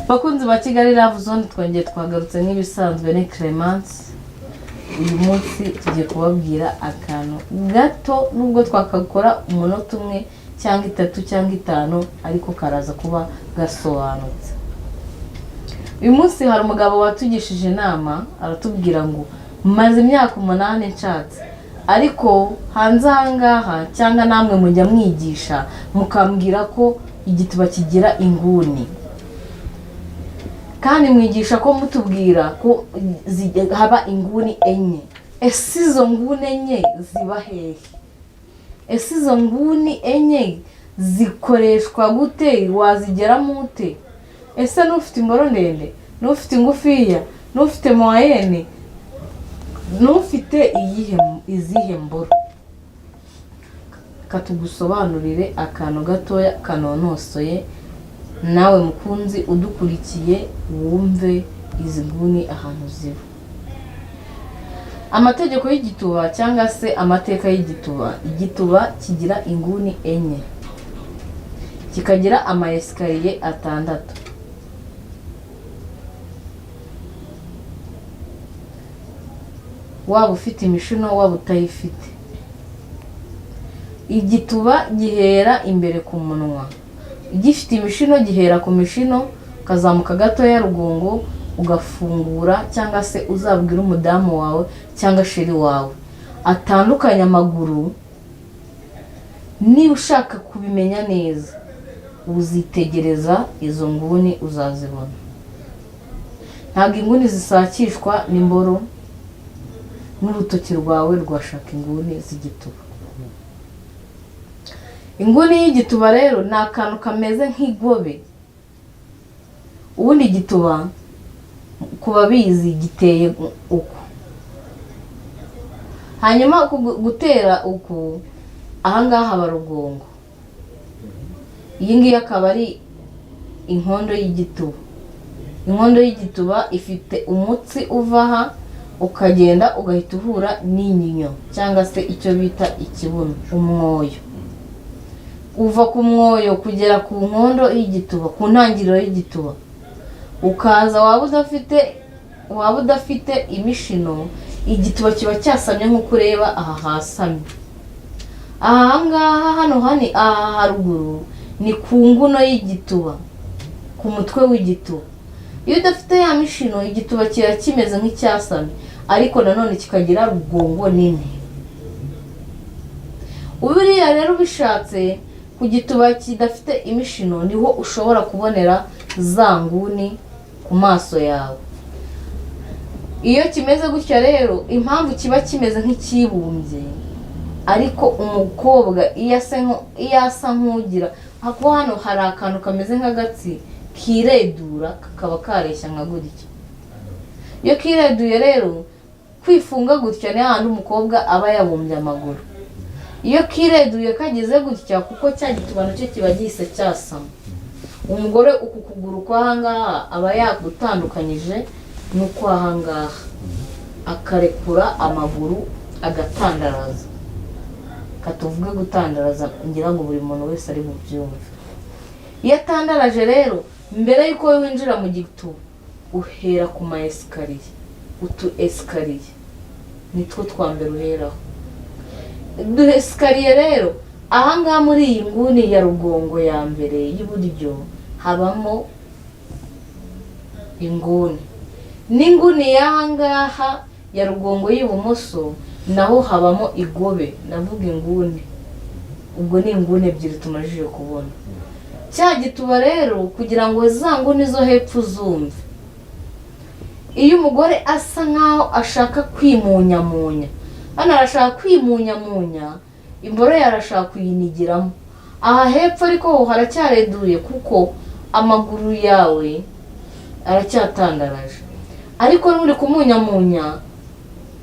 Bakunzi ba Kigali Love Zone, twongeye twagarutse nk'ibisanzwe ni Clemence. Uyu munsi tugiye kubabwira akantu gato, nubwo twakakora umunota umwe cyangwa 3 cyangwa 5, ariko karaza kuba gasobanutse. Uyu munsi hari umugabo watugishije inama, aratubwira ngo maze imyaka 8 nshatse, ariko hanze ahangaha cyangwa namwe mujya mwigisha mukambwira ko igituba kigira inguni, kandi mwigisha ko mutubwira ko haba inguni enye. Ese izo nguni enye ziba hehe? Ese izo nguni enye zikoreshwa gute? Wazigeramo ute? Ese n'ufite imboro ndende, n'ufite ingufiya, n'ufite moyenne, n'ufite izihe mboro? Katugusobanurire akantu gatoya kanonosoye, nawe mukunzi udukurikiye wumve izi nguni ahantu ziba. Amategeko y'igituba cyangwa se amateka y'igituba. Igituba kigira inguni enye, kikagira ama escalier 6. Waba ufite imishino waba utayifite. Igituba gihera imbere ku munwa. Gifite imishino gihera ku mishino, kazamuka gato ya rugongo, ugafungura, cyangwa se uzabwira umudamu wawe cyangwa sheri wawe atandukanye amaguru. Niba ushaka kubimenya neza, uzitegereza izo nguni uzazibona. Ntabwo inguni zisakishwa n'imboro, n'urutoki rwawe rwashaka inguni z'igituba. Inguni y'igituba rero ni akantu kameze nk'igobe. Ubundi igituba kuba bizi giteye uku, hanyuma gutera uku ahangaha haba rugongo. Iyi ngiyi akaba ari inkondo y'igituba. Inkondo y'igituba ifite umutsi uva aha ukagenda ugahita uhura n'inyinya cyangwa se icyo bita ikibuno, umwoyo. Uva ku mwoyo kugera ku nkondo y'igituba, ku ntangiriro y'igituba. Ukaza waba udafite imishino, igituba kiba cyasamye nk'uko ureba aha hasamye. Aha ngaha hano aha haruguru ni ku nguno y'igituba, ku mutwe w'igituba. Iyo udafite ya mishino, igituba kiba kimeze nk'icyasamye, ariko nanone kikagira rugongo nini. Uburiya rero bishatse ku gituba kidafite imishino, niho ushobora kubonera za nguni ku maso yawe. Iyo kimeze gutya rero, impamvu kiba kimeze nk'ikibumbye, ariko umukobwa iyo asa nk'ugira hako, hano hari akantu kameze nk'agatsi kiredura, kakaba kareshya nka gutya. Iyo kireduye rero, kwifunga gutya ni handi umukobwa aba yabumbye amaguru. Iyo kireduye kageze gutya, kuko cya gituba nacyo kiba gihise cyasama, umugore uku kuguru kwahangaha aba yagutandukanyije n'uko ahangaha, akarekura amaguru agatandaraza. Katuvuge gutandaraza, ngira ngo buri muntu wese ari bubyumve. Iyo atandaraje rero, mbere yuko winjira mu gituba, uhera ku ma escalier. Utu escalier nitwo twambere uheraho. Du escalier rero, ahangaha muri iyi nguni ya rugongo ya mbere y'uburyo habamo inguni. N'inguni y'ahangaha ya rugongo y'ibumoso naho habamo igobe. Navuga inguni, ubwo ni inguni ebyiri tumajije kubona. Cya gituba rero, kugira ngo za nguni zo hepfo zumve, iyo umugore asa nkaho ashaka kwimunyamunya, hano arashaka kwimunyamunya, imboro yarashaka kuyinigiramo aha hepfo, ariko ho haracyareduye kuko amaguru yawe aracyatandaraje. Ariko nuri kumunyamunya,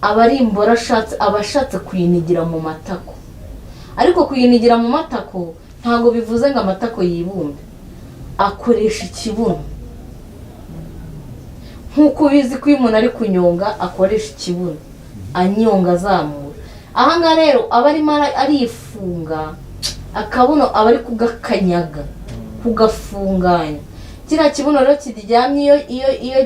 aba ari imboro abashatse kuyinigira mu matako. Ariko kuyinigira mu matako ntabwo bivuze ngo amatako yibumbe, akoresha ikibuno. Nkuko ubizi ko umuntu ari kunyonga akoresha ikibuno, anyonga azamura. Ahangaha rero aba arimo arifunga, akabuno aba ari kugakanyaga, kugafunganya. kiriya kibuno rero kiryamye iyo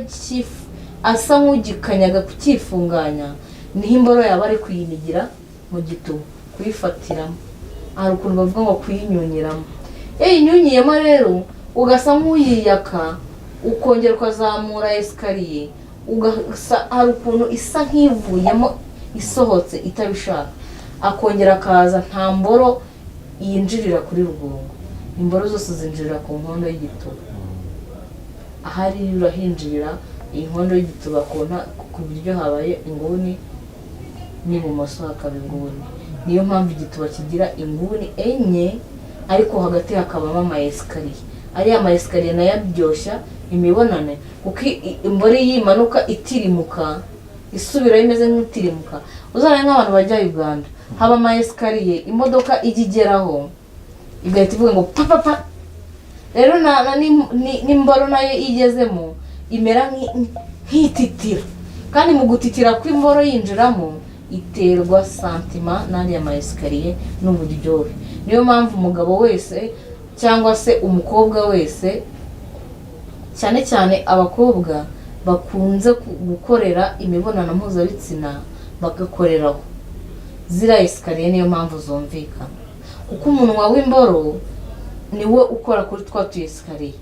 asa nk'ugikanyaga kukifunganya, niho imboro yaba ari kuyinigira mu gituba, kuyifatiramo. Hari ukuntu bavuga ngo kuyinyunyiramo. Iyo yinyunyiyemo rero ugasa nk'uyiyaka, ukongera ukazamura esikariye, hari ukuntu isa nk'ivuyemo isohotse itabishaka, akongera akaza, nta mboro yinjirira kuri rugongo, imboro zose zinjirira ku nkondo y'igituba. Ahari urahinjirira iyi nkondo y'igituba ku buryo habaye inguni n'ibumoso hakaba inguni. Niyo mpamvu igituba kigira inguni enye, ariko hagati hakabamo amayesikariye. Ariya mayesikariye nayo abyoshya imibonane, kuko imboro yimanuka itirimuka, isubirayo imeze nk'itirimuka. Uzana nk'abantu bajya Uganda, haba amayesikariye imodoka ijya igeraho igahita ivuga ngo papapa. Rero n'imboro nayo igezemo imera nk'ititira, kandi mu gutitira kw'imboro yinjiramo iterwa santima n'ariya mayesikariye n'uburyohe. Niyo mpamvu umugabo wese cyangwa se umukobwa wese, cyane cyane abakobwa, bakunze gukorera imibonano mpuzabitsina bagakoreraho ziriya esikariye. Niyo mpamvu zumvikana, kuko umunwa w'imboro niwe ukora kuri twa tu esikariye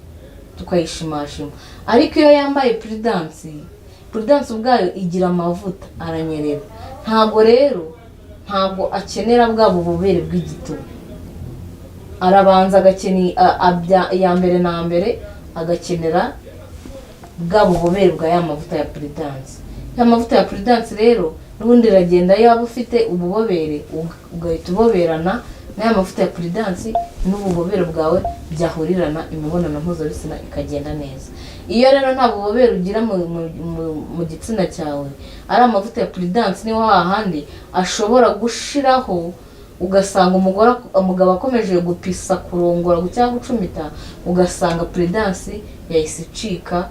tukayishimashima. Ariko iyo yambaye puridansi ubwayo igira amavuta, aranyerera. Ntabwo akenera bwa bubobere bw'igituba. Arabanza iya mbere na mbere agakenera bwa bubobere bwa ya mavuta ya puridansi. Ya mavuta ya puridansi rero n'ubundi iragenda, yaba ufite ububobere ugahita uboberana n'aya mavuta ya puridansi, n'ububobere bwawe byahurirana, imibonano mpuzabitsina ikagenda neza. Iyo rero nta bubobere ugira mu gitsina cyawe, ari amavuta ya puridansi niho hahandi ashobora gushiraho, ugasanga umugabo akomeje gupisa, kurongora cyangwa gucumita, ugasanga puridansi yahise icika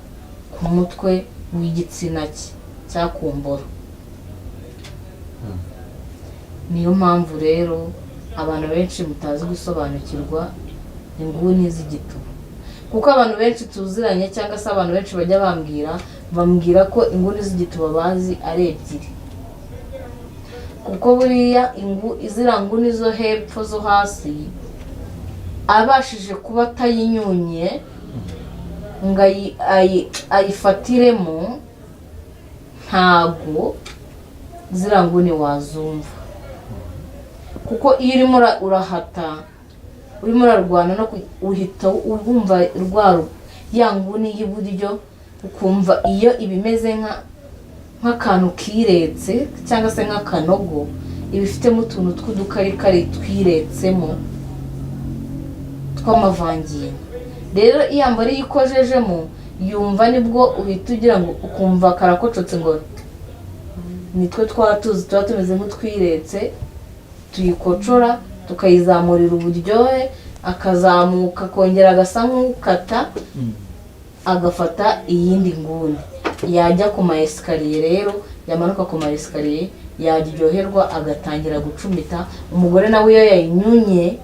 ku mutwe w'igitsina cye cyangwa ku mboro. Niyo mpamvu rero abantu benshi mutazi gusobanukirwa inguni z'igituba, kuko abantu benshi tuziranye cyangwa se abantu benshi bajya bambwira ko inguni z'igituba bazi ari ebyiri. Kuko buriya izira nguni zo hepfo zo hasi abashije kuba atayinyunye ngo ayifatiremo, ntago zira nguni wazumva. Kuko iyo urimo urahata, urimo urarwana no uhita wumva ya nguni y'iburyo, ukumva iyo ibimeze nk'akantu kiretse cyangwa se nk'akanogo, ibifitemo utuntu tw'udukarikari twiretsemo tw'amavangingo. Rero iyo mboro iyo ikojejemo yumva, nibwo uhita ugira ngo ukumva karakocotse, ngo nitwe twatuzi tuba tumeze nk'utwiretse, tuyikocora tukayizamurira uburyohe, akazamuka akongera agasa nk'ukata, agafata iyindi nguni. Yajya ku maesikariye rero, yamanuka ku maesikariye, yaryoherwa agatangira gucumita. Umugore nawe iyo yayinyunye,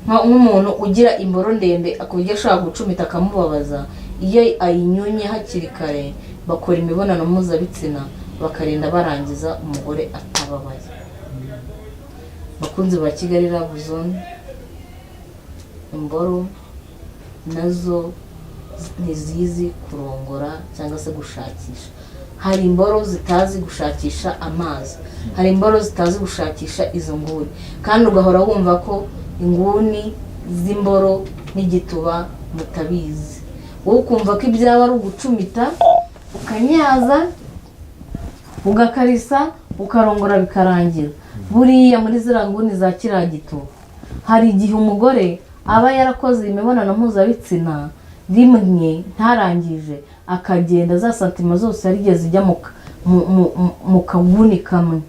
nk'umuntu ugira imboro ndende akubye ashaka gucumita akamubabaza, iyo ayinyunye hakiri kare bakora imibonano mpuzabitsina, bakarinda barangiza umugore atababaye. Bakunzi ba Kigali Love Zone, imboro nazo ntizizi kurongora cyangwa se gushakisha. Hari imboro zitazi gushakisha amazi, hari imboro zitazi gushakisha izo nguni, kandi ugahora wumva ko inguni z'imboro n'igituba mutabizi. Wowe ukumva ko ibyaba ari ugucumita, ukanyaza, ugakarisa, ukarongora bikarangira. Buriya muri ziriya nguni za kiriya gituba, hari igihe umugore aba yarakoze imibonano mpuzabitsina rimwe ntarangije, akagenda za santima zose yarigeze zijya mu kaguni kamwe.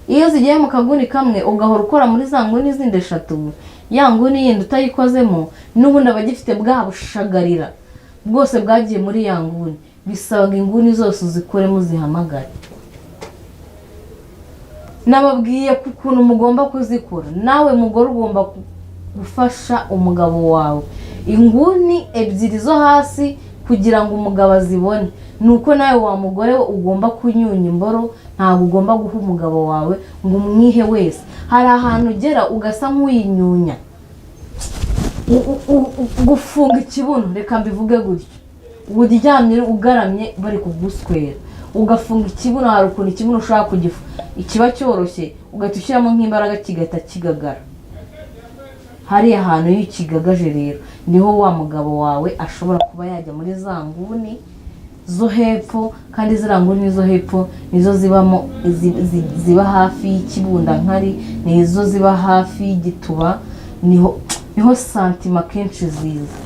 Iyo zigiye mu kaguni kamwe ugahora ukora muri za nguni zindi eshatu, ya nguni yindi utayikozemo n'ubundi aba agifite bwa bushagarira bwose bwagiye muri ya nguni. Bisaba inguni zose uzikoremo zihamagare. Nababwiye ukuntu mugomba kuzikora. Nawe mugore ugomba gufasha umugabo wawe inguni ebyiri zo hasi kugira ngo umugabo azibone. Nuko nawe wa mugore we ugomba kunyunya imboro, ntabwo ugomba guha umugabo wawe ngo umwihe wese. Hari ahantu ugera ugasa nk'uyinyunya, gufunga ikibuno, reka mbivuge gutyo, uryamye ugaramye bari kuguswera, ugafunga ikibuno. Hari ukuntu ikibuno ushaka kugifu ikiba cyoroshye, ugahita ushyiramo nk'imbaraga kigahita kigagara. Hariya hantu iyo ukigagaje rero niho wa mugabo wawe ashobora kuba yajya muri za nguni zo hepfo, kandi ziriya nguni zo hepfo nizo zibamo ziba hafi y'ikibundankari, nizo ziba hafi y'igituba, niho santima kenshi ziza.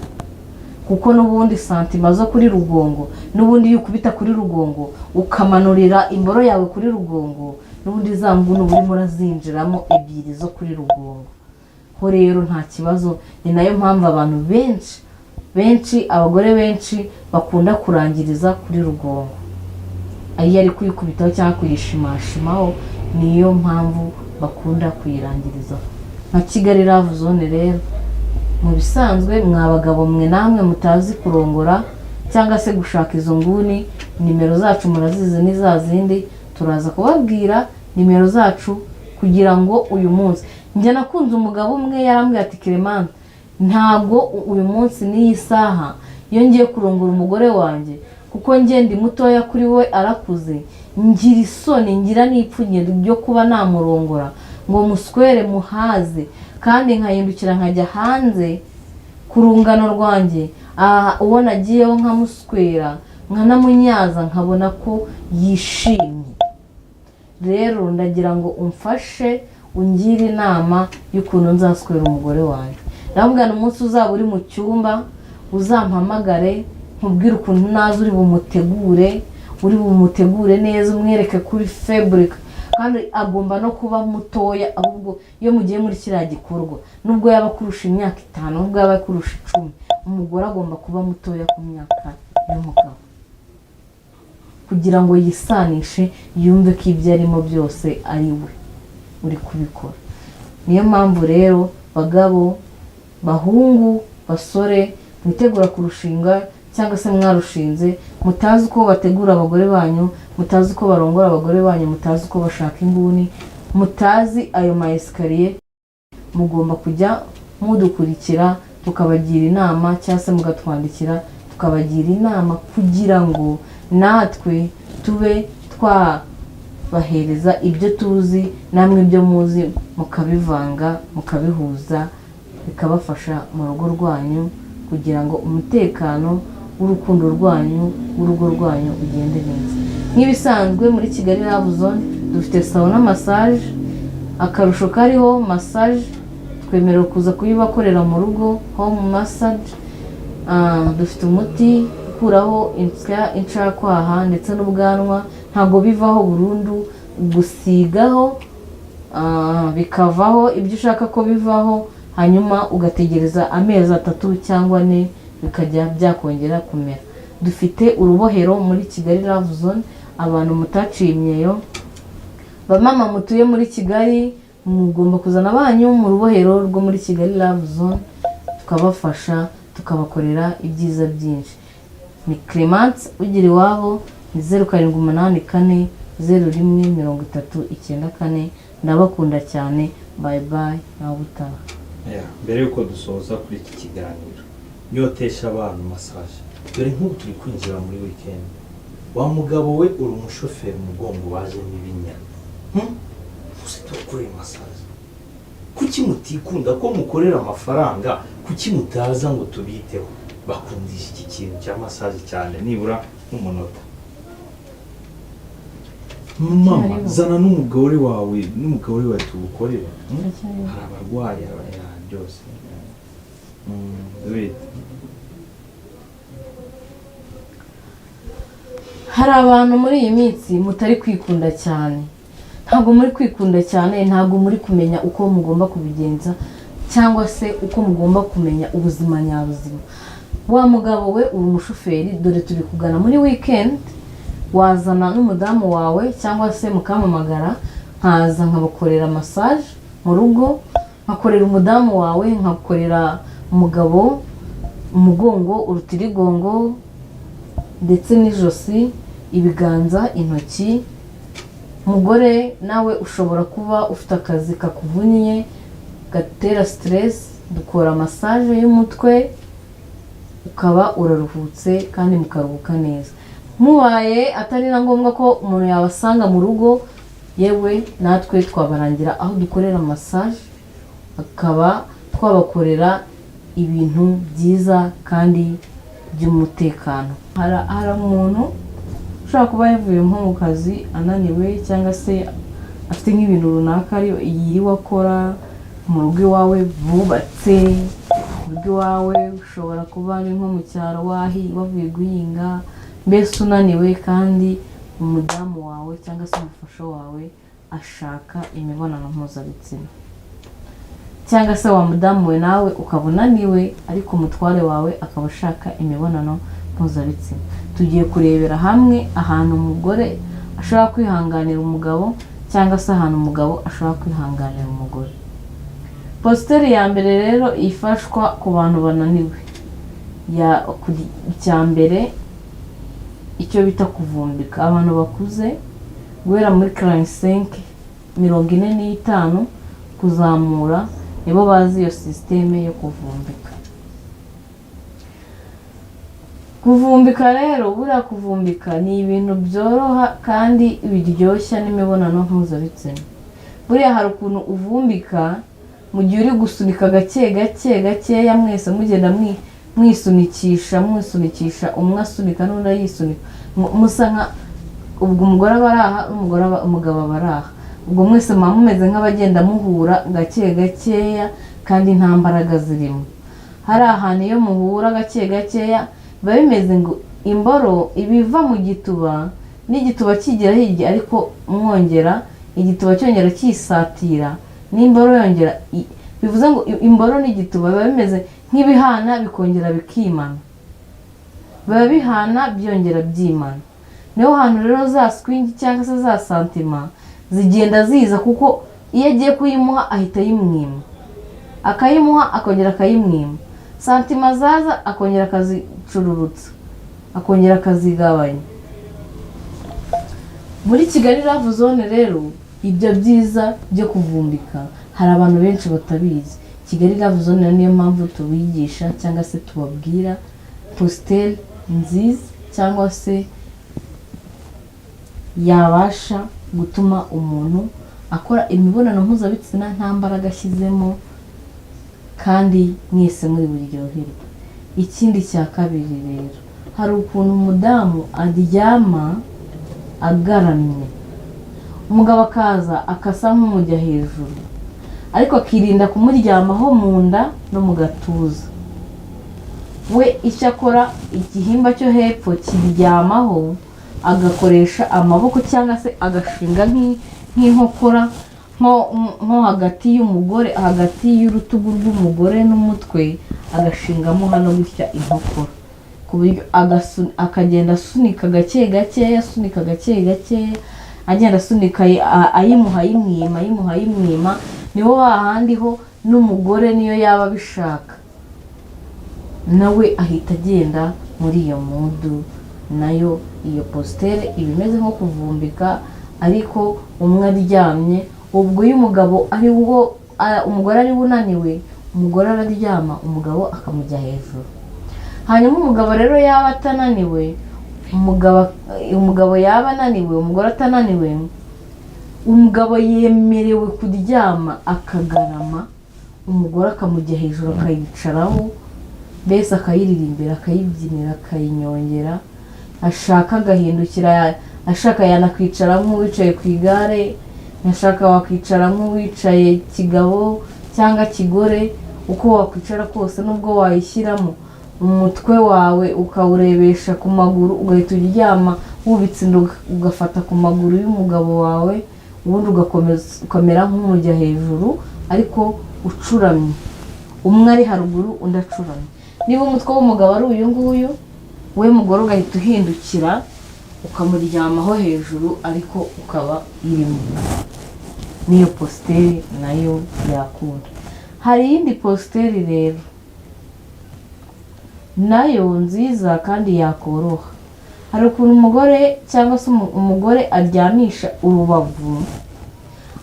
Kuko n'ubundi santima zo kuri rugongo, n'ubundi iyo ukubita kuri rugongo ukamanurira imboro yawe kuri rugongo, n'ubundi za nguni uba urimo urazinjiramo ebyiri zo kuri rugongo. Ho rero nta kibazo. Ni nayo mpamvu abantu benshi abagore benshi bakunda kurangiriza kuri rugongo, iyo ari kuyikubitaho cyangwa kuyishimashimaho, niyo mpamvu bakunda kuyirangirizaho. Nka Kigali Love Zone rero, mu bisanzwe mwa bagabo mwe namwe mutazi kurongora cyangwa se gushaka izo nguni, nimero zacu murazizi ni za zindi, turaza kubabwira nimero zacu kugira ngo uyu munsi. Njye nakunze umugabo umwe yarambwiye ati Clement, ntabwo uyu munsi n'iyi saha iyo ngiye kurongora umugore wanjye, kuko njye ndi mutoya kuri we arakuze, ngira isoni, ngira n'ipfunye ryo kuba namurongora ngo muswere muhaze, kandi nkahindukira nkajya hanze ku rungano rwanjye, uwo nagiyeho nkamuswera nkanamunyaza nkabona ko yishimye. Rero ndagira ngo umfashe ungire inama y'ukuntu nzaswera umugore wanjye. Ndamubwira umunsi uzaba uri mu cyumba uzampamagare nkubwire ukuntu naza uri bumutegure neza, umwereke kuri fabric, kandi agomba no kuba mutoya. Ahubwo iyo mugiye muri kiriya gikorwa, nubwo yaba kurusha imyaka 5, nubwo yaba kurusha 10, umugore agomba kuba mutoya ku myaka y'umugabo, kugira ngo yisanishe, yumve ko ibyo arimo byose ari we uri kubikora. Niyo mpamvu rero bagabo, bahungu, basore, mwitegura kurushinga cyangwa se mwarushinze, mutazi uko bategura abagore banyu, mutazi uko barongora abagore banyu, mutazi uko bashaka inguni, mutazi ayo ma esikariye, mugomba kujya mudukurikira tukabagira inama, cyangwa se mugatwandikira tukabagira inama, kugira ngo natwe tube twabahereza ibyo tuzi, namwe ibyo muzi mukabivanga mukabihuza, bikabafasha mu rugo rwanyu, kugira ngo umutekano w'urukundo rwanyu w'urugo rwanyu ugende neza. Nk'ibisanzwe muri Kigali Love Zone dufite sauna massage, akarusho kariho massage twemerewe kuza kuyibakorera mu rugo, home massage. Dufite umuti ukuraho incakwaha ndetse n'ubwanwa, ntago bivaho burundu, gusigaho bikavaho ibyo ushaka ko bivaho, hanyuma ugategereza amezi 3 cyangwa 4 bikajya byakongera kumera. Dufite urubohero muri Kigali Love Zone, abantu mutaciye imyeyo, bamama mutuye muri Kigali, mugomba kuzana abanyu mu rubohero rwo muri Kigali Love Zone, tukabafasha tukabakorera ibyiza byinshi. Ni Clement ugira iwabo, ni 0784 013094. Ndabakunda cyane, bye bye, nawe utaha. Mbere yuko dusoza kuri iki kiganiro, nyotesha abantu massage, dore nk'ubu turi kwinjira muri weekend, wa mugabo we uri umushoferi mugongo waje n'ibinya, tukore massage. Kuki mutikunda ko mukorera amafaranga, kuki mutaza ngo tubiteho? Bakundisha iki kintu cya massage cyane, nibura nk'umunota. Mama, zana n'umugore wawe tugukorera. Hari abarwayi byose. Hari abantu muri iyi minsi mutari kwikunda cyane, ntabwo muri kwikunda cyane, ntabwo muri kumenya uko mugomba kubigenza, cyangwa se uko mugomba kumenya ubuzima nyabuzima. Wa mugabo we uri umushoferi, dore turi kugana muri weekend, wazana n'umudamu wawe cyangwa se mukamamagara, nkaza nkabakorera massage mu rugo, nkakorera umudamu wawe, nkakorera umugabo, umugongo, urutirigongo ndetse n'ijosi, ibiganza, intoki. Umugore nawe ushobora kuba ufite akazi kakuvuniye gatera stress, dukora massage y'umutwe ukaba uraruhutse kandi mukaruhuka neza. Mubaye atari na ngombwa ko umuntu yabasanga mu rugo, yewe natwe twabarangira aho dukorera massage, akaba twabakorera ibintu byiza kandi by'umutekano. Hari umuntu ushobora kuba yavuye nko mu kazi ananiwe, cyangwa se afite nk'ibintu runaka yiriwe akora mu rugo iwawe, bubatse mu rugo iwawe, ushobora kuba ari nko mu cyaro wavuye guhinga, mbese unaniwe kandi umudamu wawe cyangwa se umufasha wawe ashaka imibonano mpuzabitsina, cyangwa se wa mudamu we nawe ukaba unaniwe ariko umutware wawe akaba ashaka imibonano mpuzabitsina. Tugiye kurebera hamwe ahantu umugore ashobora kwihanganira umugabo, cyangwa se ahantu umugabo ashobora kwihanganira umugore. Positeri ya mbere rero ifashwa ku bantu bananiwe, icya mbere icyo bita kuvumbika. Abantu bakuze guhera muri class 45 kuzamura nibo bazi iyo systeme yo kuvumbika. Kuvumbika rero, buriya kuvumbika ni ibintu byoroha kandi biryoshya n'imibonano mpuzabitsina. Buriya hari ukuntu uvumbika mu gihe uri gusunika gake gakeya, mwese mugenda mwisunikisha, umwe asunika n'undi yisunika, musa nka ubwo umugore aba araha umugabo aba araha, ubwo mwese muba mumeze nk'abagenda muhura gake gakeya kandi nta mbaraga zirimo. Hari ahantu iyo muhura gake gakeya biba bimeze ngo imboro ibiva mu gituba n'igituba kigira hirya, ariko mwongera igituba cyongera kisatira n'imboro yongera, bivuze ngo imboro n'igituba biba bimeze nk'ibihana bikongera bikimana, biba bihana byongera byimana. Niho hantu rero za swing cyangwa se za santima zigenda ziza, kuko iyo agiye kuyimuha ahita yimwima, akayimuha akongera akayimwima, santima zaza akongera akazicururutsa, akongera akazigabanya. Muri Kigali Love Zone rero ibyo byiza byo kuvumbika hari abantu benshi batabizi. Kigali Love Zone niyo mpamvu tubigisha cyangwa se tubabwira positeri nziza cyangwa se yabasha gutuma umuntu akora imibonano mpuzabitsina nta mbaraga ashyizemo kandi mwese muri buryoherwe. Ikindi cya kabiri rero, hari ukuntu umudamu aryama agaramye, umugabo akaza akasa nk'umujya hejuru, ariko akirinda kumuryamaho mu nda no mu gatuza. We icyo akora, igihimba cyo hepfo kiryamaho, agakoresha amaboko cyangwa se agashinga nk'inkokora nko hagati y'umugore, hagati y'urutugu rw'umugore n'umutwe, agashingamo hano gutya inkokora, ku buryo akagenda asunika gake gakeya, agenda asunika ayimuha yimwima. Niho hahandi ho n'umugore niyo yaba abishaka nawe ahita agenda muri iyo mudu. Nayo iyo positeri iba imeze nko kuvumbika, ariko umwe aryamye. Ubwo iyo umugabo umugore ari unaniwe, umugore araryama, umugabo akamujya hejuru. Hanyuma umugabo rero yaba atananiwe, umugabo yaba ananiwe, umugore atananiwe, umugabo yemerewe kuryama akagarama, umugore akamujya hejuru akayicaraho, mbese akayiririmbira, akayibyinira, akayinyongera. Ashaka agahindukira, ashaka yanakwicara nk'uwicaye ku igare, ashaka wakwicara nk'uwicaye kigabo cyangwa kigore, uko wakwicara kose, nubwo wayishyiramo umutwe wawe ukawurebesha ku maguru, ugahita uryama wubitse inda ugafata ku maguru y'umugabo wawe, ubundi ukamera nk'umujya hejuru ariko ucuramye, umwe ari haruguru undi acuramye. Niba umutwe w'umugabo ari uyu nguyu, we mugore ugahita uhindukira ukamuryamaho hejuru ariko ukaba irimo. Niyo positeri nayo yakunda. Hari iyindi positeri rero, nayo nziza kandi yakoroha. Hari ukuntu umugore cyangwa se umugore aryamisha urubavu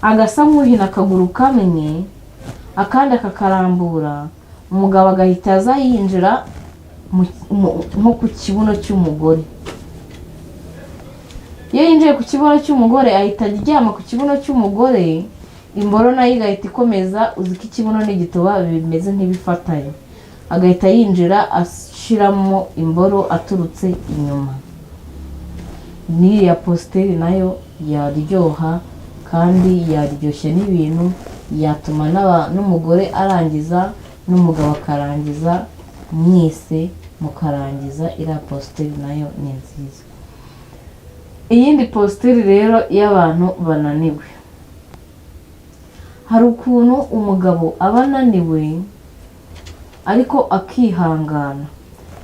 agasa nk'uhina akaguru kamwe akandi akakarambura, umugabo agahita aza yinjira nko ku kibuno cy'umugore. Iyo yinjiye ku kibuno cy'umugore ahita aryama ku kibuno cy'umugore, imboro nayo igahita ikomeza. Uzi ko ikibuno n'igituba bimeze nk'ibifatanye, agahita yinjira ashiramo imboro aturutse inyuma. N'iriya positeri nayo yaryoha kandi yaryoshye n'ibintu, yatuma n'umugore arangiza n'umugabo akarangiza, mwese mukarangiza. Iriya positeri nayo ni nziza. Iyindi positeri rero iyo abantu bananiwe, hari ukuntu umugabo aba ananiwe ariko akihangana,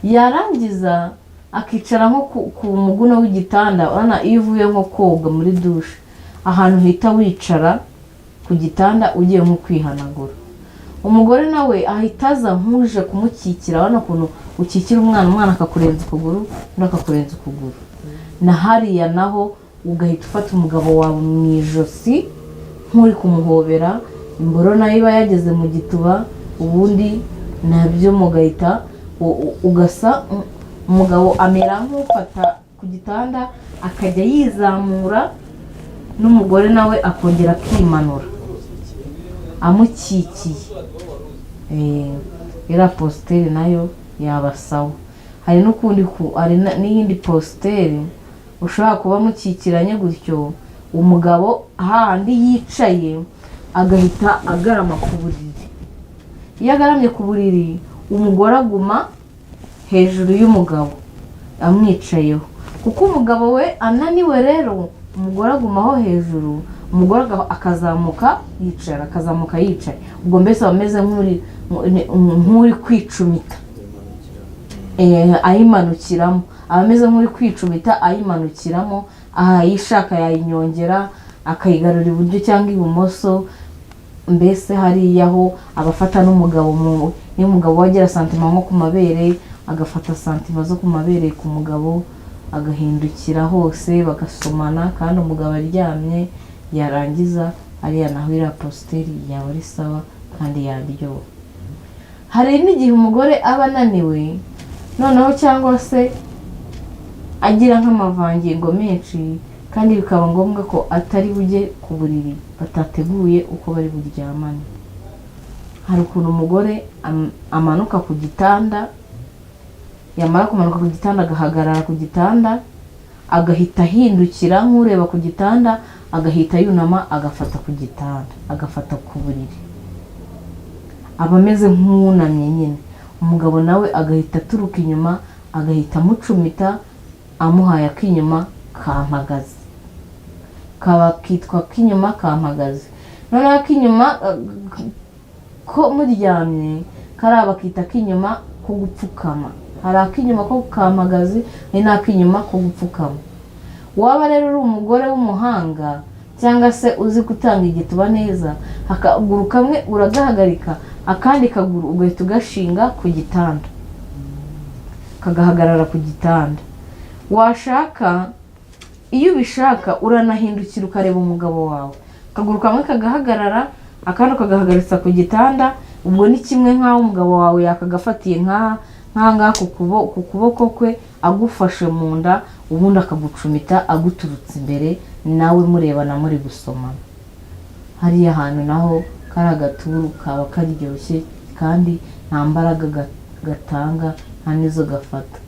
yarangiza akicara nko ku muguno w'igitanda. Urabona iyo uvuye nko koga muri dushe, ahantu uhita wicara ku gitanda ugiye nko kwihanagura, umugore nawe ahita aza nk'uje kumukikira. Urabona ukuntu ukikira umwana akakurenza ukuguru undi akakurenza ukuguru, na hariya naho ugahita ufata umugabo wawe mu ijosi nk'uri kumuhobera, imboro nayo iba yageze mu gituba, ubundi nabyo mugahita ugasa. Umugabo amera nk'ufata ku gitanda akajya yizamura, n'umugore nawe akongera akimanura amukikiye. Iriya positeri nayo yabasawa. Hari n'ukundi n'iyindi positeri ushobora kuba mukikiranye gutyo, umugabo hahandi yicaye agahita agarama ku buriri. Iyo agaramye ku buriri, umugore aguma hejuru y'umugabo amwicayeho, kuko umugabo we ananiwe. Rero umugore agumaho hejuru, umugore akazamuka yicara, akazamuka yicaye. Ubwo mbese aba ameze nk'uri kwicumita, ayimanukiramo. Aba ameze nk'uri kwicumita ayimanukiramo, ayishaka yayinyongera akayigarura iburyo cyangwa ibumoso. Mbese hariya aho abafata n'umugabo, iyo umugabo wagira santima nko ku mabere, agafata santima zo ku mabere ku mugabo, agahindukira hose bagasomana kandi umugabo aryamye. Yarangiza hariya naho iriya positeri yaba ari sawa kandi yaryoha. Hari n'igihe umugore aba ananiwe noneho, cyangwa se agira nk'amavangingo menshi, kandi bikaba ngombwa ko atari bujye ku buriri, batateguye uko bari buryamane. Hari ukuntu umugore amanuka ku gitanda, yamara kumanuka ku gitanda agahagarara ku gitanda, agahita ahindukira nk'ureba ku gitanda, agahita yunama agafata ku gitanda, agafata ku buriri. Aba ameze nk'uwunamye nyine. Umugabo nawe agahita aturuka inyuma, agahita amucumita amuhaye ak'inyuma kampagaze, kaba kitwa k'inyuma kampagaze. Noneho ak'inyuma ko muryamye kariya bakita k'inyuma ko gupfukama. Hari ak'inyuma ko kampagaze, hari n'ak'inyuma ko gupfukama. Waba rero uri umugore w'umuhanga cyangwa se uzi gutanga igituba neza, akaguru kamwe uragahagarika, akandi kaguru ugahita ugashinga ku gitanda, kagahagarara ku gitanda. Washaka, iyo ubishaka uranahindukira ukareba umugabo wawe, akaguru kamwe kagahagarara akandi ukagahagaritsa ku gitanda. Ubwo ni kimwe nk'aho umugabo wawe yakagafatiye nk'aha ku kuboko kwe, agufashe mu nda, ubundi akagucumita aguturutse imbere, nawe murebana muri gusomana. Hariya hantu naho kari agaturu kaba karyoshye kandi nta mbaraga gatanga, nta n'izo gafata.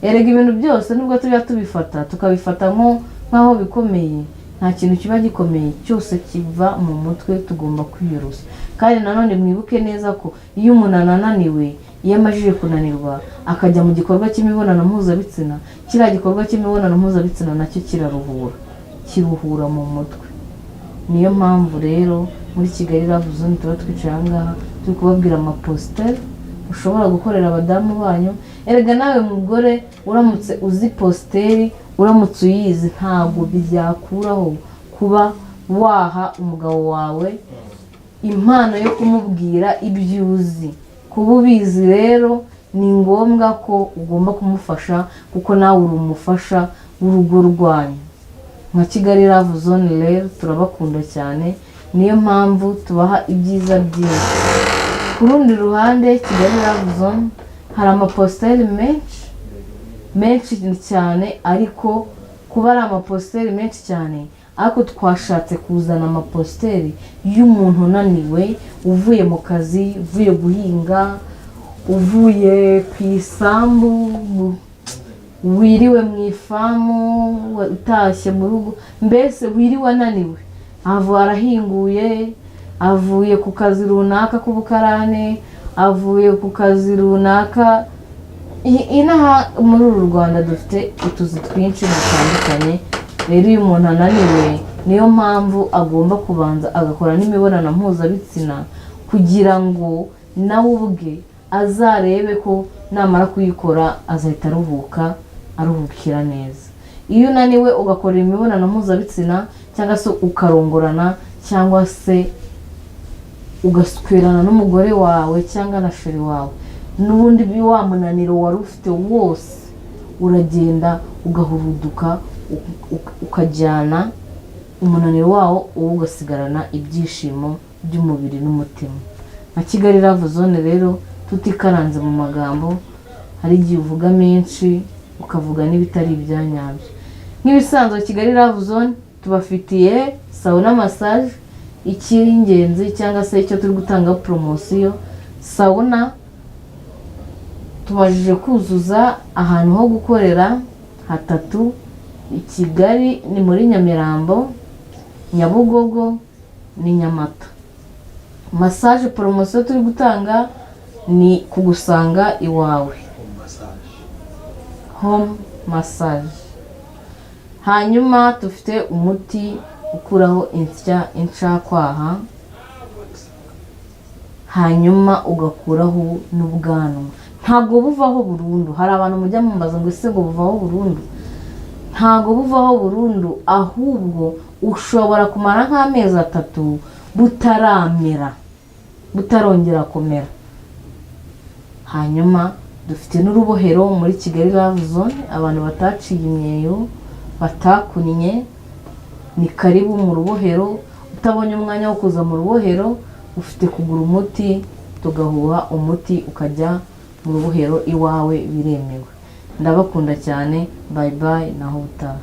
Erega ibintu byose nubwo tujya tubifata tukabifata nk'aho bikomeye, nta kintu kiba gikomeye, cyose kiva mu mutwe. Tugomba kwiyoroshya. Kandi nanone mwibuke neza ko iyo umuntu ananiwe, iyo amajije kunanirwa akajya mu gikorwa cy'imibonano mpuzabitsina, kiriya gikorwa cy'imibonano mpuzabitsina nacyo kiruhura mu mutwe. Niyo mpamvu rero muri Kigali Love Zone tuba twicaye aha ngaha turi kubabwira amapositeri ushobora gukorera abadamu banyu. Erega nawe mugore uramutse uzi positeri, uramutse uyizi, ntabwo byakuraho kuba waha umugabo wawe impano yo kumubwira ibyo uzi. Kuba ubizi rero ni ngombwa ko ugomba kumufasha kuko nawe uri umufasha w'urugo rwanyu. Nka Kigali Love Zone rero turabakunda cyane, niyo mpamvu tubaha ibyiza byinshi. Ku rundi ruhande Kigali Love Zone hari amaposteri menshi cyane, ariko kuba ari amaposteri menshi cyane, ariko twashatse kuzana amaposteri y'umuntu unaniwe, uvuye mu kazi, uvuye guhinga, uvuye ku isambu, wiriwe mu ifamu, utashye mu rugo, mbese wiriwe ananiwe, arahinguye, avuye ku kazi runaka k'ubukarane, avuye ku kazi runaka. Inaha muri uru Rwanda dufite utuzi twinshi dutandukanye. Rero iyo umuntu ananiwe, niyo mpamvu agomba kubanza agakora n'imibonano mpuzabitsina kugira ngo nawe ubwe azarebe ko namara kuyikora azahita aruhukira neza. Iyo unaniwe ugakora imibonano mpuzabitsina cyangwa se ukarongorana cyangwa se ugaswerana n'umugore wawe cyangwa na sheri wawe, n'ubundi wa munaniro wari ufite wose uragenda ugahuruduka, ukajyana umunaniro wawo, wowe ugasigarana ibyishimo by'umubiri n'umutima. Nka Kigali Love Zone rero tutikaranze mu magambo, hari igihe uvuga menshi ukavuga n'ibitari ibyanyabyo. Nk'ibisanzwe Kigali Love Zone tubafitiye sauna massage, icy'ingenzi cyangwa se icyo turi gutanga promosiyo. Sauna tubajije kuzuza ahantu ho gukorera hatatu, i Kigali ni muri Nyamirambo, Nyabugogo ni Nyamata. Massage promosiyo turi gutanga ni kugusanga iwawe, home massage. Hanyuma dufite umuti ukuraho incakwaha, hanyuma ugakuraho n'ubwanwa. Ntabwo buvaho burundu. Hari abantu mujya mumbaza ngo ese ngo buvaho burundu? Ntabwo buvaho burundu, ahubwo ushobora kumara nk'amezi 3 butaramera, butarongera kumera. Hanyuma dufite n'urubohero muri Kigali Love Zone. Abantu bataciye imyeyo, batakunnye, ni karibu mu rubohero. Utabonye umwanya wo kuza mu rubohero, ufite kugura umuti, tugahuha umuti ukajya mu rubohero iwawe, biremewe. Ndabakunda cyane, bye bye, naho utaha.